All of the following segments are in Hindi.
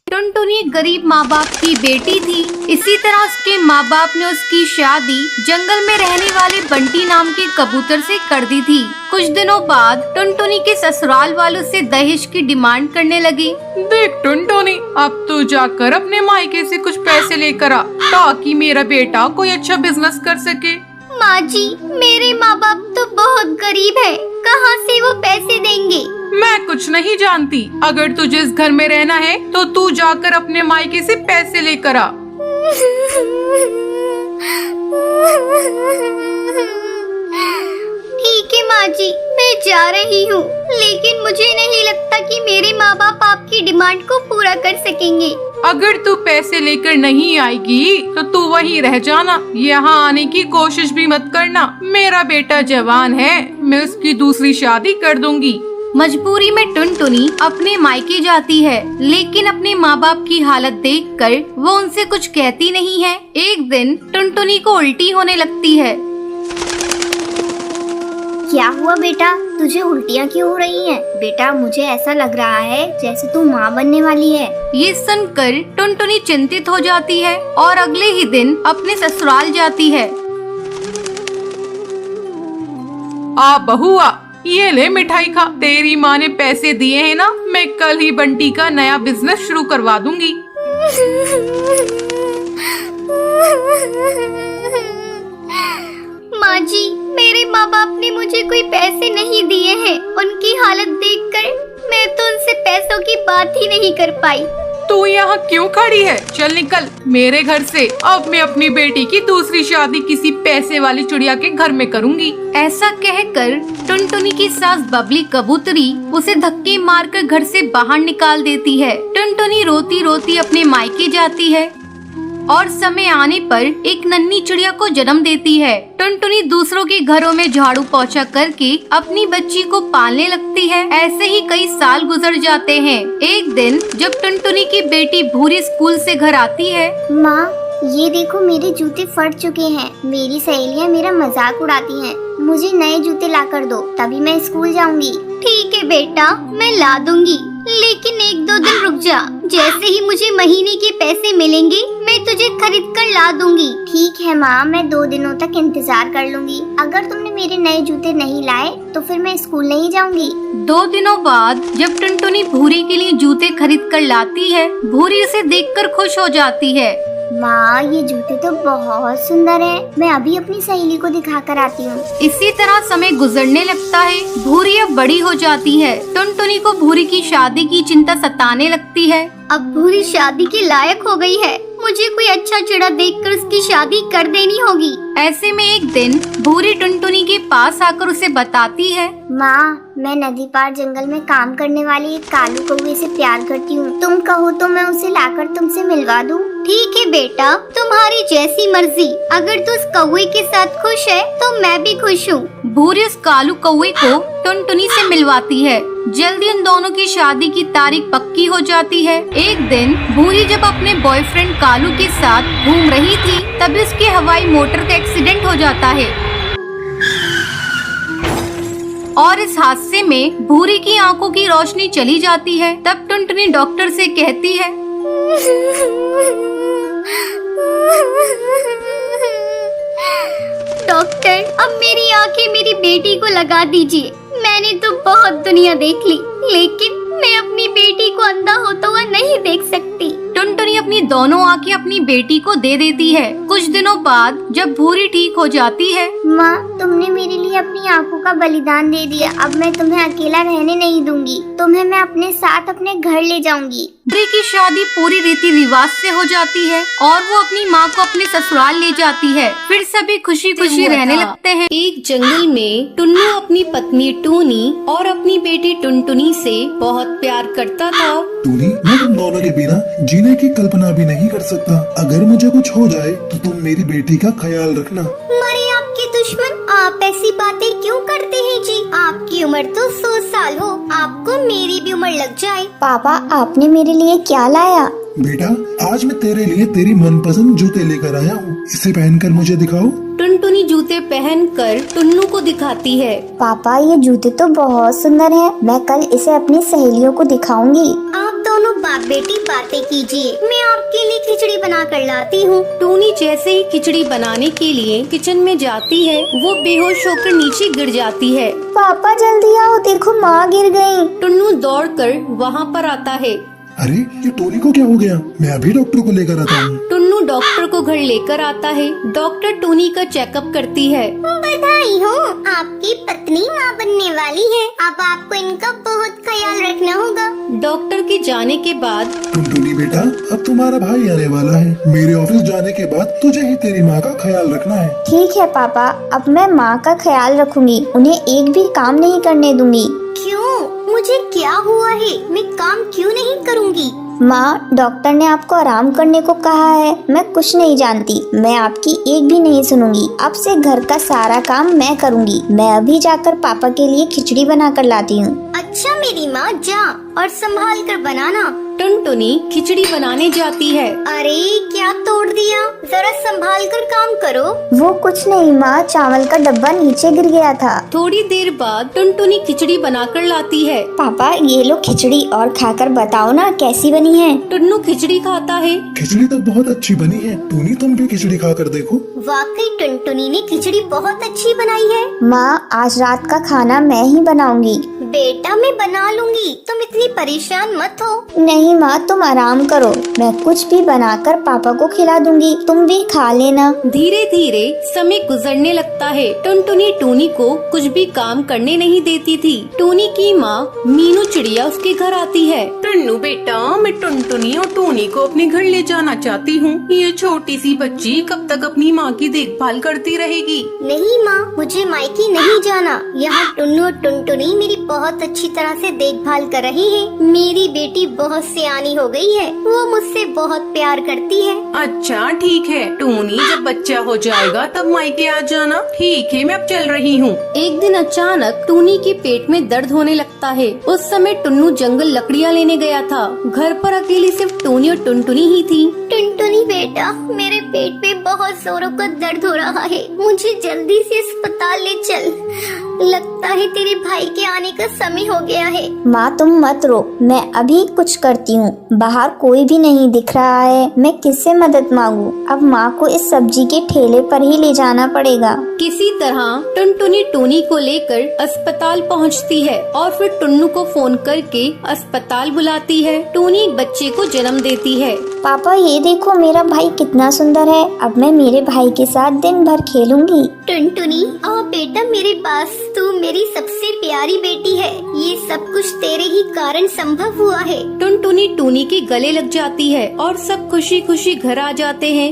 टुनटुनी एक गरीब माँ बाप की बेटी थी। इसी तरह उसके माँ बाप ने उसकी शादी जंगल में रहने वाले बंटी नाम के कबूतर से कर दी थी। कुछ दिनों बाद टुनटुनी के ससुराल वालों से दहेज की डिमांड करने लगी। देख टुनटुनी, अब तू जाकर अपने मायके से कुछ पैसे लेकर आ ताकि मेरा बेटा कोई अच्छा बिजनेस कर सके। माँ जी, मेरे माँ बाप तो बहुत गरीब है, कहाँ से वो पैसे देंगे? मैं कुछ नहीं जानती। अगर तुझे इस घर में रहना है तो तू जाकर अपने मायके से पैसे लेकर आ। ठीक है माँ जी, मैं जा रही हूँ, लेकिन मुझे नहीं लगता कि मेरे माँ बाप आपकी डिमांड को पूरा कर सकेंगे। अगर तू पैसे लेकर नहीं आएगी तो तू वहीं रह जाना, यहाँ आने की कोशिश भी मत करना। मेरा बेटा जवान है, मैं उसकी दूसरी शादी कर दूंगी। मजबूरी में टुनटुनी अपने मायके जाती है, लेकिन अपने माँ बाप की हालत देखकर वो उनसे कुछ कहती नहीं है। एक दिन टुनटुनी को उल्टी होने लगती है। क्या हुआ बेटा, तुझे उल्टियाँ क्यों हो रही हैं? बेटा मुझे ऐसा लग रहा है जैसे तू माँ बनने वाली है। ये सुनकर टुनटुनी चिंतित हो जाती है और अगले ही दिन अपने ससुराल जाती है। आ बहुआ, ये ले मिठाई खा। तेरी माँ ने पैसे दिए हैं ना, मैं कल ही बंटी का नया बिजनेस शुरू करवा दूंगी। माँ जी, मेरे माँ बाप ने मुझे कोई पैसे नहीं दिए हैं। उनकी हालत देखकर मैं तो उनसे पैसों की बात ही नहीं कर पाई। तू यहाँ क्यों खड़ी है? चल निकल मेरे घर से। अब मैं अपनी बेटी की दूसरी शादी किसी पैसे वाली चिड़िया के घर में करूँगी। ऐसा कहकर टुनटुनी की सास बबली कबूतरी उसे धक्के मारकर घर से बाहर निकाल देती है। टुनटुनी रोती रोती अपने मायके जाती है और समय आने पर एक नन्ही चिड़िया को जन्म देती है। टुनटुनी दूसरों के घरों में झाड़ू पोछा करके अपनी बच्ची को पालने लगती है। ऐसे ही कई साल गुजर जाते हैं। एक दिन जब टुनटुनी की बेटी भूरी स्कूल से घर आती है। माँ, ये देखो मेरे जूते फट चुके हैं। मेरी सहेलियाँ मेरा मजाक उड़ाती हैं। मुझे नए जूते ला कर दो, तभी मैं स्कूल जाऊंगी। ठीक है बेटा, मैं ला दूंगी, लेकिन 1-2 दिन रुक जा। जैसे ही मुझे महीने के पैसे मिलेंगे मैं तुझे खरीद कर ला दूंगी। ठीक है माँ, मैं 2 दिनों तक इंतजार कर लूंगी। अगर तुमने मेरे नए जूते नहीं लाए तो फिर मैं स्कूल नहीं जाऊंगी। 2 दिनों बाद जब टुनटुनी भूरी के लिए जूते खरीद कर लाती है, भूरी उसे देखकर खुश हो जाती है। माँ, ये जूते तो बहुत सुंदर हैं। मैं अभी अपनी सहेली को दिखा कर आती हूँ। इसी तरह समय गुजरने लगता है। भूरी अब बड़ी हो जाती है। टुनटुनी को भूरी की शादी की चिंता सताने लगती है। अब भूरी शादी के लायक हो गई है, मुझे कोई अच्छा चिड़ा देखकर उसकी शादी कर देनी होगी। ऐसे में एक दिन भूरी टुनटुनी के पास आकर उसे बताती है। माँ, मैं नदी पार जंगल में काम करने वाली एक कालू कौवे से प्यार करती हूँ। तुम कहो तो मैं उसे लाकर तुमसे मिलवा दूँ। ठीक है बेटा, तुम्हारी जैसी मर्जी। अगर तू उस कौवे के साथ खुश है तो मैं भी खुश हूँ। भूरी उस कालू कौवे को टुनटुनी से मिलवाती है। जल्दी उन दोनों की शादी की तारीख पक्की हो जाती है। एक दिन भूरी जब अपने बॉयफ्रेंड कालू के साथ घूम रही थी, तभी उसके हवाई मोटर का एक्सीडेंट हो जाता है और इस हादसे में भूरी की आंखों की रोशनी चली जाती है। तब टुनटुनी डॉक्टर से कहती है, डॉक्टर, अब मेरी आंखें मेरी बेटी को लगा दीजिए। मैंने तो बहुत दुनिया देख ली, लेकिन मैं अपनी बेटी को अंधा होता हुआ नहीं देख सकती। टुनटुनी अपनी दोनों आंखें अपनी बेटी को दे देती है। कुछ दिनों बाद जब भूरी ठीक हो जाती है। माँ, तुमने मेरे लिए अपनी आंखों का बलिदान दे दिया। अब मैं तुम्हें अकेला रहने नहीं दूंगी। तुम्हें मैं अपने साथ अपने घर ले जाऊंगी। भूरी की शादी पूरी रीति रिवाज से हो जाती है और वो अपनी माँ को अपने ससुराल ले जाती है। फिर सभी खुशी खुशी रहने लगते हैं। एक जंगल में टुन्नू अपनी पत्नी टूनी और अपनी बेटी टुनटुनी से बहुत प्यार करता था। टूनी, मैं तुम दोनों के बिना जीने की कल्पना भी नहीं कर सकता। अगर मुझे कुछ हो जाए तो तुम मेरी बेटी का ख्याल रखना। मरे आपके दुश्मन, आप ऐसी बातें क्यों करते हैं जी? आपकी उम्र तो 100 साल हो, आपको मेरी भी उम्र लग जाए। पापा, आपने मेरे लिए क्या लाया? बेटा, आज मैं तेरे लिए तेरी मनपसंद जूते लेकर आया हूँ। इसे पहनकर मुझे दिखाओ। टुनटुनी जूते पहनकर टुन्नू को दिखाती है। पापा ये जूते तो बहुत सुंदर हैं। मैं कल इसे अपनी सहेलियों को दिखाऊंगी। आप दोनों बाप बेटी बातें कीजिए, मैं आपके लिए खिचड़ी बना कर लाती हूँ। टूनी जैसे ही खिचड़ी बनाने के लिए किचन में जाती है, वो बेहोश होकर नीचे गिर जाती है। पापा जल्दी आओ, देखो माँ गिर गई। टुन्नू दौड़कर वहाँ पर आता है। अरे ये टोनी को क्या हो गया? मैं अभी डॉक्टर को लेकर आता हूँ। टुन्नू डॉक्टर को घर लेकर आता है। डॉक्टर टोनी का चेकअप करती है। बधाई हो, आपकी पत्नी माँ बनने वाली है। अब आपको इनका बहुत ख्याल रखना होगा। डॉक्टर के जाने के बाद टुनटुनी बेटा, अब तुम्हारा भाई आने वाला है। मेरे ऑफिस जाने के बाद तुझे ही तेरी माँ का ख्याल रखना है। ठीक है पापा, अब मैं माँ का ख्याल रखूंगी। उन्हें एक भी काम नहीं करने दूंगी। क्यों? मुझे क्या हुआ है? मैं काम क्यों नहीं करूंगी? माँ, डॉक्टर ने आपको आराम करने को कहा है। मैं कुछ नहीं जानती, मैं आपकी एक भी नहीं सुनूंगी। अब से घर का सारा काम मैं करूंगी। मैं अभी जाकर पापा के लिए खिचड़ी बना कर लाती हूँ। अच्छा मेरी माँ, जा और संभाल कर बनाना। टुनटुनी खिचड़ी बनाने जाती है। अरे क्या तोड़ दिया, जरा संभाल कर काम करो। वो कुछ नहीं माँ, चावल का डब्बा नीचे गिर गया था। थोड़ी देर बाद टुनटुनी खिचड़ी बनाकर लाती है। पापा ये लो खिचड़ी, और खाकर बताओ ना कैसी बनी है। टुन्नू खिचड़ी खाता है। खिचड़ी तो बहुत अच्छी बनी है। टोनी तुम भी खिचड़ी खाकर देखो। वाकई टुनटुनी ने खिचड़ी बहुत अच्छी बनाई है। माँ, आज रात का खाना मैं ही बनाऊंगी। बेटा मैं बना लूंगी, तुम इतनी परेशान मत हो। नहीं माँ, तुम आराम करो, मैं कुछ भी बनाकर पापा को खिला दूंगी, तुम भी खा लेना। धीरे धीरे समय गुजरने लगता है। टुनटुनी टोनी को कुछ भी काम करने नहीं देती थी। टोनी की माँ मीनू चिड़िया उसके घर आती है। टुन्नू बेटा, मैं टुनटुनी और टोनी को अपने घर ले जाना चाहती हूँ। ये छोटी सी बच्ची कब तक अपनी माँ की देखभाल करती रहेगी? नहीं माँ, मुझे मायके नहीं जाना। यहाँ टुन्नू और टुनटुनी मेरी बहुत अच्छी तरह से देखभाल कर रही है। मेरी बेटी बहुत सियानी हो गई है, वो मुझसे बहुत प्यार करती है। अच्छा ठीक है टोनी, जब बच्चा हो जाएगा तब मायके आ जाना। ठीक है, मैं अब चल रही हूँ। एक दिन अचानक टूनी के पेट में दर्द होने लगता है। उस समय टुन्नू जंगल लकड़ियाँ लेने गया था। घर पर अकेली सिर्फ टोनी और टुनटुनी ही थी। टुनटुनी बेटा, मेरे पेट में बहुत जोरों का दर्द हो रहा है, मुझे जल्दी से अस्पताल ले चल। लगता है तेरे भाई के आने का समय हो गया है। माँ तुम मत रो, मैं अभी कुछ करती हूँ। बाहर कोई भी नहीं दिख रहा है, मैं किससे मदद मांगू? अब माँ को इस सब्जी के ठेले पर ही ले जाना पड़ेगा। किसी तरह टुनटुनी टोनी को लेकर अस्पताल पहुँचती है और फिर टुन्नू को फोन करके अस्पताल बुलाती है। टोनी एक बच्चे को जन्म देती है। पापा ये देखो, मेरा भाई कितना सुंदर है। अब मैं मेरे भाई के साथ दिन भर खेलूंगी। टुनटुनी आ बेटा मेरे पास, तू मेरी सबसे प्यारी बेटी है। ये सब कुछ तेरे ही कारण संभव हुआ है। टुनटुनी टोनी के गले लग जाती है और सब खुशी खुशी घर आ जाते हैं।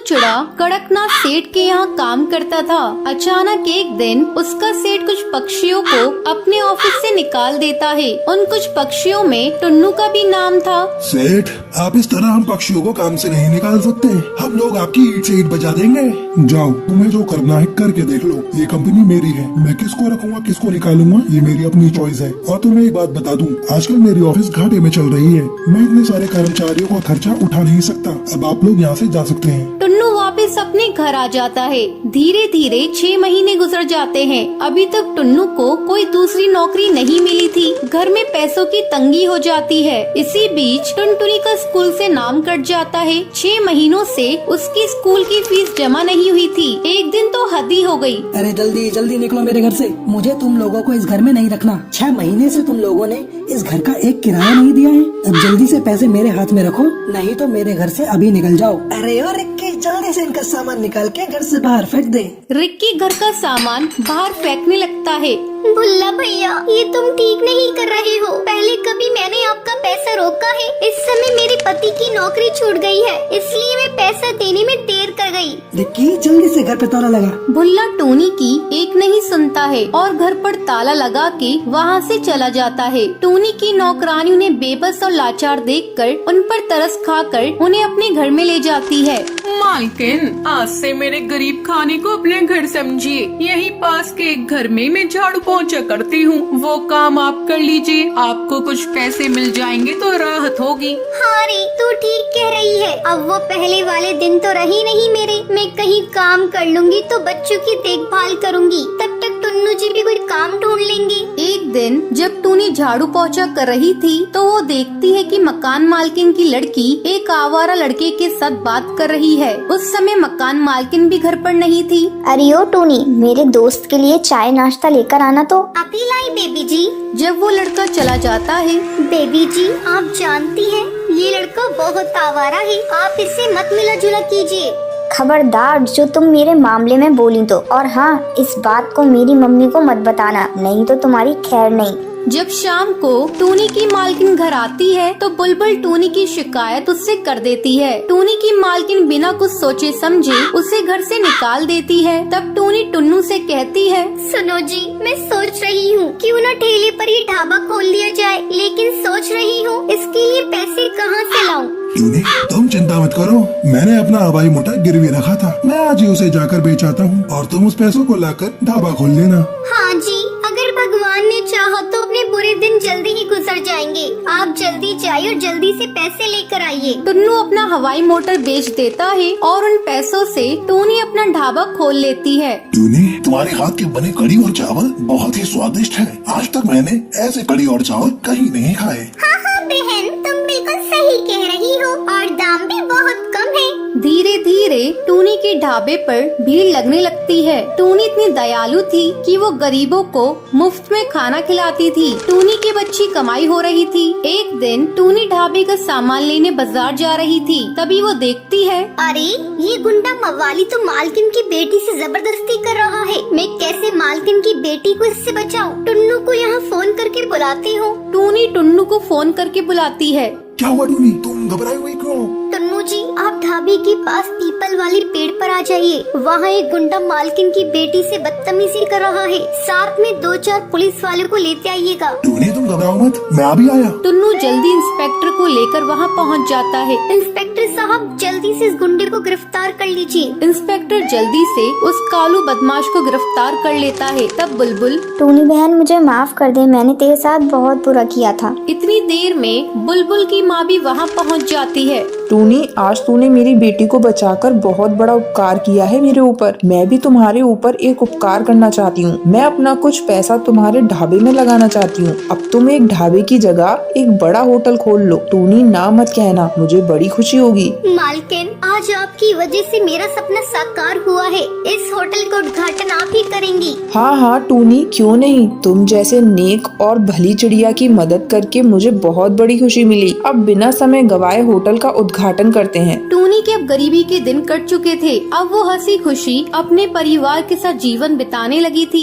चिड़ा कड़कनाथ सेठ के यहाँ काम करता था। अचानक एक दिन उसका सेठ कुछ पक्षियों को अपने ऑफिस से निकाल देता है। उन कुछ पक्षियों में टुन्नू का भी नाम था। सेठ, आप इस तरह हम पक्षियों को काम से नहीं निकाल सकते। हम लोग आपकी ईंट से ईंट बजा देंगे। जाओ, तुम्हें जो करना है करके देख लो। ये कंपनी मेरी है, मैं किसको रखूंगा किसको निकालूंगा ये मेरी अपनी चॉइस है। और तुम्हें एक बात बता दूं, आजकल मेरी ऑफिस घाटे में चल रही है। मैं इतने सारे कर्मचारियों का खर्चा उठा नहीं सकता। अब आप लोग यहाँ से जा सकते हैं। टुन्नू वापस अपने घर आ जाता है। धीरे धीरे 6 महीने गुजर जाते हैं। अभी तक टुन्नू को कोई दूसरी नौकरी नहीं मिली थी। घर में पैसों की तंगी हो जाती है। इसी बीच टुनटुनी का स्कूल से नाम कट जाता है। 6 महीनों से उसकी स्कूल की फीस जमा नहीं हुई थी। एक दिन तो हद ही हो गई। अरे जल्दी जल्दी निकलो मेरे घर से, मुझे तुम लोगों को इस घर में नहीं रखना। 6 महीने से तुम लोगों ने इस घर का एक किराया नहीं दिया है। अब जल्दी से पैसे मेरे हाथ में रखो, नहीं तो मेरे घर से अभी निकल जाओ। अरे ओ रिक्की, जल्दी से इनका सामान निकाल के घर से बाहर फेंक दे। रिक्की घर का सामान बाहर फेंकने लगता है। भुल्ला भैया, ये तुम ठीक नहीं कर रहे हो। पहले कभी मैंने आपका पैसा रोका है? इस समय मेरे पति की नौकरी छूट गई है, इसलिए मैं पैसा देने में देर कर गई। रिक्की जल्दी से घर पे ताला लगा। भुल्ला टोनी की एक नहीं सुनता है और घर पर ताला लगा के वहाँ से चला जाता है। टोनी की नौकरानी उन्हें बेबस और लाचार देखकर उन पर तरस खाकर उन्हें अपने घर में ले जाती है। मालकिन, आज से मेरे गरीब खाने को अपने घर समझिए। यही पास के एक घर में मैं झाड़ू पोंछा करती हूँ, वो काम आप कर लीजिए, आपको कुछ पैसे मिल जाएंगे तो राहत होगी। हाँ रे, तू ठीक कह रही है। अब वो पहले वाले दिन तो रही नहीं मेरे। मैं कहीं काम कर लूंगी तो बच्चों की देखभाल करूंगी, तब तक टुन्नू जी भी कोई काम ढूंढ लेंगे। एक दिन जब टूनी झाड़ू पोछा कर रही थी तो वो देखती है कि मकान मालकिन की लड़की एक आवारा लड़के के साथ बात कर रही है। उस समय मकान मालकिन भी घर पर नहीं थी। अरे ओ टूनी, मेरे दोस्त के लिए चाय नाश्ता लेकर आना तो। अभी लाई बेबी जी। जब वो लड़का चला जाता है, बेबी जी, आप जानती हैं ये लड़का बहुत आवारा है, आप इससे मत मिला जुला कीजिए। खबरदार जो तुम मेरे मामले में बोली तो। और हाँ, इस बात को मेरी मम्मी को मत बताना, नहीं तो तुम्हारी खैर नहीं। जब शाम को टूनी की मालकिन घर आती है तो बुलबुल टूनी की शिकायत उससे कर देती है। टूनी की मालकिन बिना कुछ सोचे समझे उसे घर से निकाल देती है। तब टूनी टुन्नू से कहती है, सुनो जी, मैं सोच रही हूँ क्यों न ठेले पर ये ढाबा खोल लिया जाए, लेकिन सोच रही हूँ इसके लिए पैसे कहाँ से लाऊं। टूनी, तुम चिंता मत करो, मैंने अपना हवाई मोटर गिरवी रखा था, मैं आज ही उसे जाकर बेच आता हूँ और तुम उस पैसों को लाकर ढाबा खोल लेना। हाँ जी, अगर भगवान ने चाहा तो अपने बुरे दिन जल्दी ही गुजर जाएंगे। आप जल्दी जाइए और जल्दी से पैसे लेकर आइए। टुन्नू अपना हवाई मोटर बेच देता है और उन पैसों से टूनी अपना ढाबा खोल लेती है। टूनी, तुम्हारे हाथ के बने कड़ी और चावल बहुत ही स्वादिष्ट है। आज तक मैंने ऐसे कड़ी और चावल कहीं नहीं खाए। हाँ हाँ बहन, तुम बिल्कुल सही कह रही हो और दाम भी बहुत कम है। धीरे धीरे टूनी के ढाबे पर भीड़ लगने लगती है। टूनी इतनी दयालु थी कि वो गरीबों को मुफ्त में खाना खिलाती थी। टूनी की बच्ची कमाई हो रही थी। एक दिन टूनी ढाबे का सामान लेने बाजार जा रही थी, तभी वो देखती है, अरे ये गुंडा मवाली तो मालकिन की बेटी से जबरदस्ती कर रहा है। मैं कैसे मालकिन की बेटी को इससे बचाऊं? टुन्नू को यहाँ फोन करके बुलाती हूँ। टूनी टुन्नू को फोन करके बुलाती है। क्या हुआ टूनी, तुम घबराई हुई क्यों? टुन्नू जी, आप ढाबे के पास पीपल वाले पेड़ पर आ जाइए। वहाँ एक गुंडा मालकिन की बेटी से बदतमीजी कर रहा है। साथ में 2-4 पुलिस वालों को लेते आइएगा। टूनी, तुम घबराओ मत, मैं अभी आया। टुन्नू जल्दी इंस्पेक्टर को लेकर वहाँ पहुँच जाता है। इंस्पेक्टर साहब, जल्दी से इस गुंडे को गिरफ्तार कर लीजिए। इंस्पेक्टर जल्दी से उस कालू बदमाश को गिरफ्तार कर लेता है। तब बुलबुल, टूनी बहन, मुझे माफ कर दे, मैंने तेरे साथ बहुत बुरा किया था। इतनी देर में बुलबुल की माँ भी वहाँ पहुँच जाती है। टूनी, आज तूने मेरी बेटी को बचाकर बहुत बड़ा उपकार किया है मेरे ऊपर। मैं भी तुम्हारे ऊपर एक उपकार करना चाहती हूँ। मैं अपना कुछ पैसा तुम्हारे ढाबे में लगाना चाहती हूँ। अब तुम एक ढाबे की जगह एक बड़ा होटल खोल लो। टूनी, ना मत कहना, मुझे बड़ी खुशी होगी। मालकिन, आज आपकी वजह से मेरा सपना साकार हुआ है। इस होटल का उद्घाटन आप ही करेंगी। हाँ हाँ टूनी, क्यों नहीं। तुम जैसे नेक और भली चिड़िया की मदद करके मुझे बहुत बड़ी खुशी मिली। अब बिना समय गवाए होटल का उद्घाटन करते हैं। टूनी के अब गरीबी के दिन कट चुके थे। अब वो हंसी खुशी अपने परिवार के साथ जीवन बिताने लगी थी।